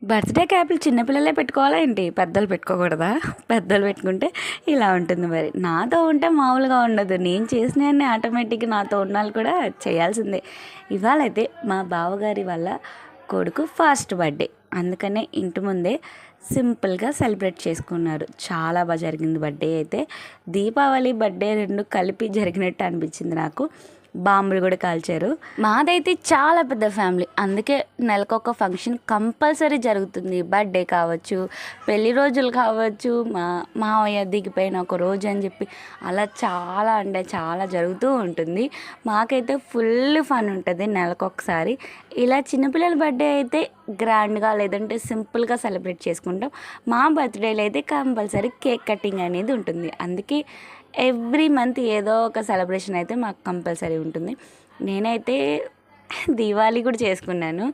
Birthday క్యాపులు చిన్న పిల్లలే పెట్టుకోవాలా ఏంటి? పెద్దలు పెట్టుకోకూడదా? పెద్దలు పెట్టుకుంటే ఇలా ఉంటుంది మరి. నాతో ఉంటే మామూలుగా ఉండదు. నేను చేసినయన్నీ ఆటోమేటిక్‌గా నాతో ఉన్నోళ్ళు కూడా చేయాల్సిందే. ఇవాళైతే మా బావగారి వాళ్ళ కొడుకు ఫస్ట్ బర్త్‌డే. అందుకనే ఇంటి ముందే సింపుల్‌గా సెలబ్రేట్ చేసుకున్నారు. చాలా జరిగింది బర్త్‌డే అయితే. దీపావళి, బర్త్‌డే 2 కలిపి జరిగినట్టు అనిపించింది నాకు. బాంబులు కూడా కాల్చారు. మాదైతే చాలా పెద్ద ఫ్యామిలీ. అందుకే నెలకొక ఫంక్షన్ కంపల్సరీ జరుగుతుంది. బర్త్‌డే కావచ్చు, పెళ్లి రోజులు కావచ్చు, మావయ్య దిగిపోయిన ఒక రోజు అని చెప్పి అలా చాలా అంటే చాలా జరుగుతూ ఉంటుంది. మాకైతే ఫుల్ ఫన్ ఉంటుంది నెలకొకసారి. ఇలా చిన్నపిల్లల బర్త్‌డే అయితే గ్రాండ్గా లేదంటే సింపుల్గా సెలబ్రేట్ చేసుకుంటాం. మా బర్త్‌డేలో అయితే కంపల్సరీ కేక్ కటింగ్ అనేది ఉంటుంది. అందుకే ఎవ్రీ మంత్ ఏదో ఒక సెలబ్రేషన్ అయితే మాకు కంపల్సరీ ఉంటుంది. నేనైతే దీవాళి కూడా చేసుకున్నాను.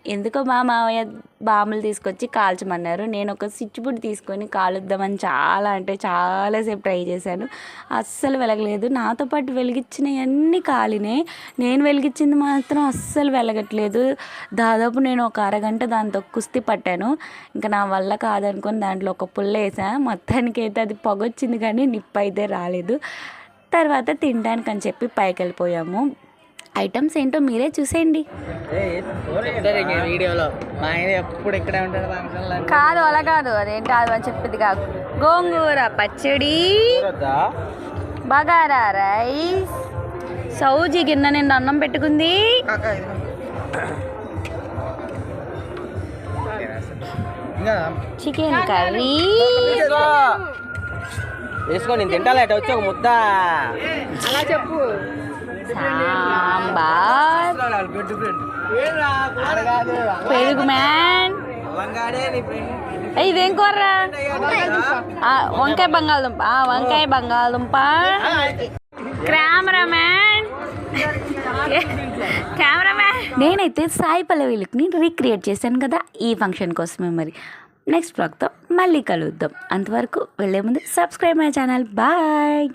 ఎందుకో మా మావయ్య బాంబులు తీసుకొచ్చి కాల్చమన్నారు. నేను ఒక చిచ్చుబుడ్డి తీసుకొని కాలుద్దామని చాలా అంటే చాలాసేపు ట్రై చేశాను. అస్సలు వెలగలేదు. నాతో పాటు వెలిగించినవన్నీ కాలినాయి. నేను వెలిగించింది మాత్రం అస్సలు వెలగట్లేదు. దాదాపు నేను ఒక అరగంట దాంతో కుస్తీ పట్టాను. ఇంకా నా వల్ల కాదనుకొని దాంట్లో ఒక పుల్ల వేసా. మొత్తానికైతే అది పొగొచ్చింది కానీ నిప్పు అయితే రాలేదు. తర్వాత తినడానికి అని చెప్పి పైకి వెళ్ళిపోయాము. ఐటమ్స్ ఏంటో మీరే చూసేయండి. వీడియోలో మా ఆయన ఎప్పుడు ఇక్కడే ఉంటాడు ఫంక్షన్లో. కాదు అలా కాదు, అదేం కాదు అని చెప్పింది కాదు. గోంగూర పచ్చడి, బగారా రైస్, సౌజీ గిన్నె నిండా అన్నం పెట్టుకుంది. చికెన్ కర్రీ వేసుకో, నేను తింటాలేట వచ్చి ఒక ముద్ద అలా చెప్పు. సాంబార్, పెరుగు మ్యాన్. ఇదేం కూర? వంకాయ బంగాళదుంప. వంకాయ బంగాళదుంప. కెమెరామ్యాన్ నేనైతే సాయి పల్లవి లుక్ని రీక్రియేట్ చేశాను కదా ఈ ఫంక్షన్ కోసమే. మరి నెక్స్ట్ బ్లాగ్తో మళ్ళీ కలుద్దాం. అంతవరకు వెళ్ళే ముందు సబ్స్క్రైబ్ మై ఛానల్. బాయ్.